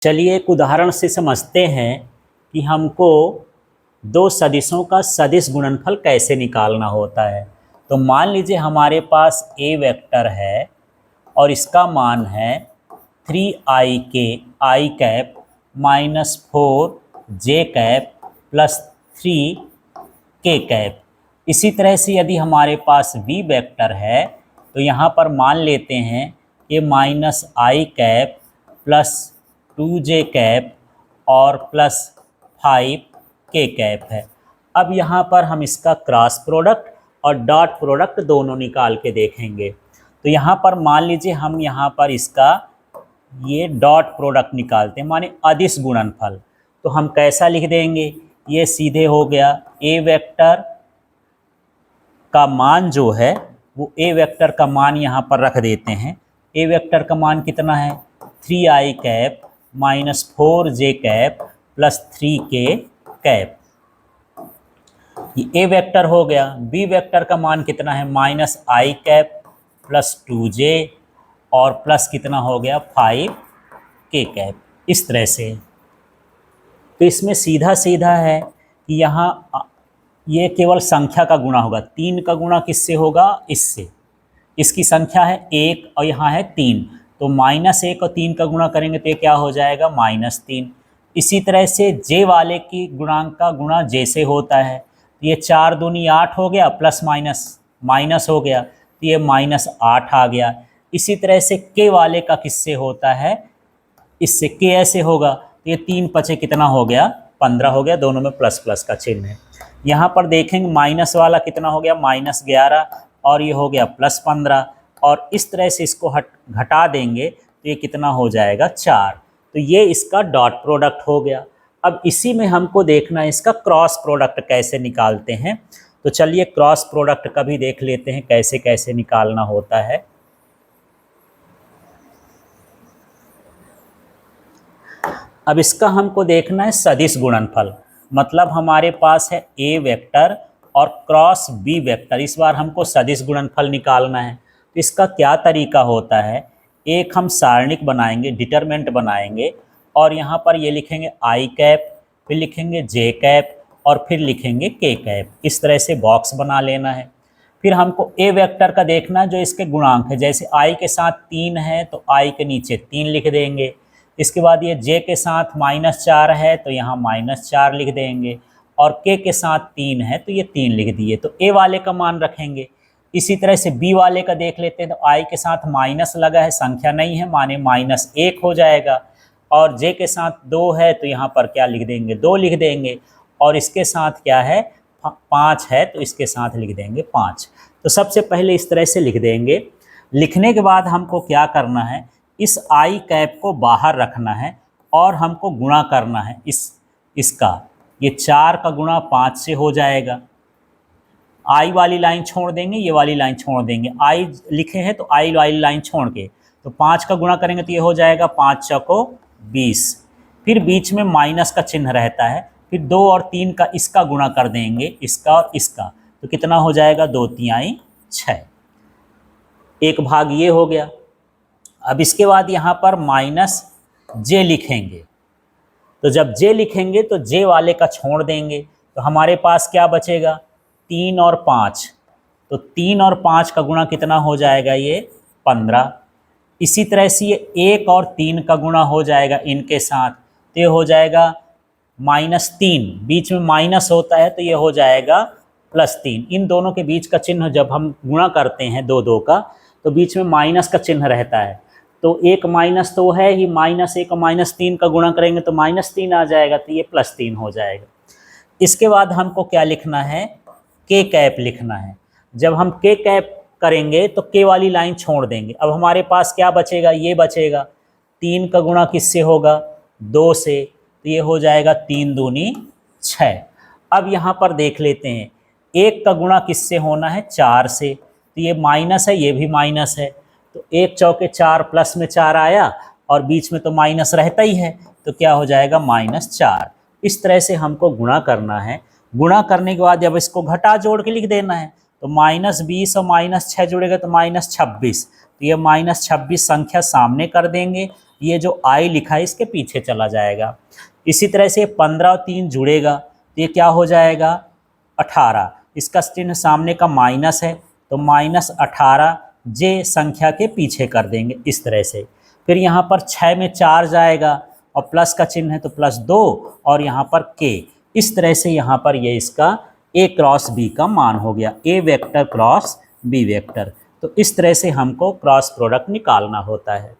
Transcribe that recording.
चलिए एक उदाहरण से समझते हैं कि हमको दो सदिशों का सदिश गुणनफल कैसे निकालना होता है। तो मान लीजिए हमारे पास ए वेक्टर है और इसका मान है 3i i cap minus 4j cap plus 3k cap. इसी तरह से यदि हमारे पास बी वेक्टर है तो यहाँ पर मान लेते हैं कि माइनस आई कैप प्लस 2j कैप और प्लस 5k कैप है। अब यहाँ पर हम इसका क्रॉस प्रोडक्ट और डॉट प्रोडक्ट दोनों निकाल के देखेंगे। तो यहाँ पर मान लीजिए हम यहाँ पर इसका ये डॉट प्रोडक्ट निकालते हैं, माने अदिश गुणनफल। तो हम कैसा लिख देंगे, ये सीधे हो गया ए वेक्टर का मान जो है वो ए वेक्टर का मान यहाँ पर रख देते हैं। ए वेक्टर का मान कितना है 3i cap minus 4j cap plus 3k cap, ये ए वेक्टर हो गया। बी वेक्टर का मान कितना है माइनस आई कैप प्लस 2j और प्लस कितना हो गया 5k कैप। इस तरह से तो इसमें सीधा सीधा है कि यहाँ ये केवल संख्या का गुणा होगा। 3 का गुणा किससे होगा, इससे। इसकी संख्या है 1 और यहाँ है 3, तो -1 और 3 का गुणा करेंगे तो ये क्या हो जाएगा -3। इसी तरह से जे वाले की गुणांक का गुणा जे से होता है, ये 4 दूनी 8 हो गया, प्लस माइनस हो गया तो ये -8 आ गया। इसी तरह से के वाले का किससे होता है, इससे के ऐसे होगा तो ये 3 पचे कितना हो गया 15 हो गया, दोनों में प्लस प्लस का चिन्ह है। यहाँ पर देखेंगे माइनस वाला कितना हो गया -11 और ये हो गया +15, और इस तरह से इसको घटा देंगे तो ये कितना हो जाएगा 4। तो ये इसका डॉट प्रोडक्ट हो गया। अब इसी में हमको देखना है इसका क्रॉस प्रोडक्ट कैसे निकालते हैं। तो चलिए क्रॉस प्रोडक्ट का भी देख लेते हैं कैसे कैसे निकालना होता है। अब इसका हमको देखना है सदिश गुणनफल, मतलब हमारे पास है ए वेक्टर और क्रॉस बी वेक्टर। इस बार हमको सदिश गुणनफल निकालना है। तो इसका क्या तरीका होता है, एक हम सारणिक बनाएंगे, डिटरमिनेंट बनाएंगे, और यहाँ पर ये लिखेंगे आई कैप, फिर लिखेंगे जे कैप और फिर लिखेंगे के कैप। इस तरह से बॉक्स बना लेना है। फिर हमको ए वेक्टर का देखना है जो इसके गुणांक है, जैसे आई के साथ 3 है तो आई के नीचे 3 लिख देंगे। इसके बाद ये जे के साथ -4 है तो यहाँ -4 लिख देंगे, और के साथ 3 है तो ये 3 लिख दिए। तो ए वाले का मान रखेंगे। इसी तरह से बी वाले का देख लेते हैं, तो आई के साथ माइनस लगा है, संख्या नहीं है, माने -1 हो जाएगा, और जे के साथ 2 है तो यहाँ पर क्या लिख देंगे 2 लिख देंगे, और इसके साथ क्या है 5 है तो इसके साथ लिख देंगे 5। तो सबसे पहले इस तरह से लिख देंगे। लिखने के बाद हमको क्या करना है, इस आई कैप को बाहर रखना है और हमको गुणा करना है इसका। ये 4 का गुणा 5 से हो जाएगा। आई वाली लाइन छोड़ देंगे, ये वाली लाइन छोड़ देंगे। आई लिखे हैं तो आई वाली लाइन छोड़ के, तो 5 का गुणा करेंगे तो ये हो जाएगा 5 चौको 20। फिर बीच में माइनस का चिन्ह रहता है, फिर 2 और 3 का इसका गुणा कर देंगे, इसका और इसका, तो कितना हो जाएगा 2 तिहाई 6। एक भाग ये हो गया। अब इसके बाद यहाँ पर -j लिखेंगे। तो जब j लिखेंगे तो j वाले का छोड़ देंगे, तो हमारे पास क्या बचेगा 3 और 5। तो 3 और 5 का गुणा कितना हो जाएगा ये 15। इसी तरह से ये 1 और 3 का गुणा हो जाएगा इनके साथ, तो ये हो जाएगा -3। बीच में माइनस होता है तो ये हो जाएगा +3। इन दोनों के बीच का चिन्ह जब हम गुणा करते हैं 2 का, तो बीच में माइनस का चिन्ह रहता है। तो एक माइनस तो है ही, -1 और -3 का गुणा करेंगे तो -3 आ जाएगा, तो ये +3 हो जाएगा। इसके बाद हमको क्या लिखना है, के कैप लिखना है। जब हम के कैप करेंगे तो के वाली लाइन छोड़ देंगे। अब हमारे पास क्या बचेगा, ये बचेगा। 3 का गुणा किससे होगा 2 से, तो ये हो जाएगा 3 दूनी 6। अब यहाँ पर देख लेते हैं 1 का गुणा किससे होना है 4 से, तो ये माइनस है, ये भी माइनस है, तो 1 चौके 4 प्लस में 4 आया, और बीच में तो माइनस रहता ही है, तो क्या हो जाएगा -4। इस तरह से हमको गुणा करना है। गुणा करने के बाद जब इसको घटा जोड़ के लिख देना है, तो -20 और -6 जुड़ेगा तो -26, तो ये -26 संख्या सामने कर देंगे, ये जो I लिखा है इसके पीछे चला जाएगा। इसी तरह से 15 और 3 जुड़ेगा तो ये क्या हो जाएगा 18, इसका चिन्ह सामने का माइनस है तो -18 जे संख्या के पीछे कर देंगे इस तरह से। फिर यहाँ पर 6 में 4 जाएगा और प्लस का चिन्ह है तो +2 और यहाँ पर k, इस तरह से यहाँ पर ये इसका a क्रॉस b का मान हो गया, a vector cross b vector. तो इस तरह से हमको क्रॉस प्रोडक्ट निकालना होता है।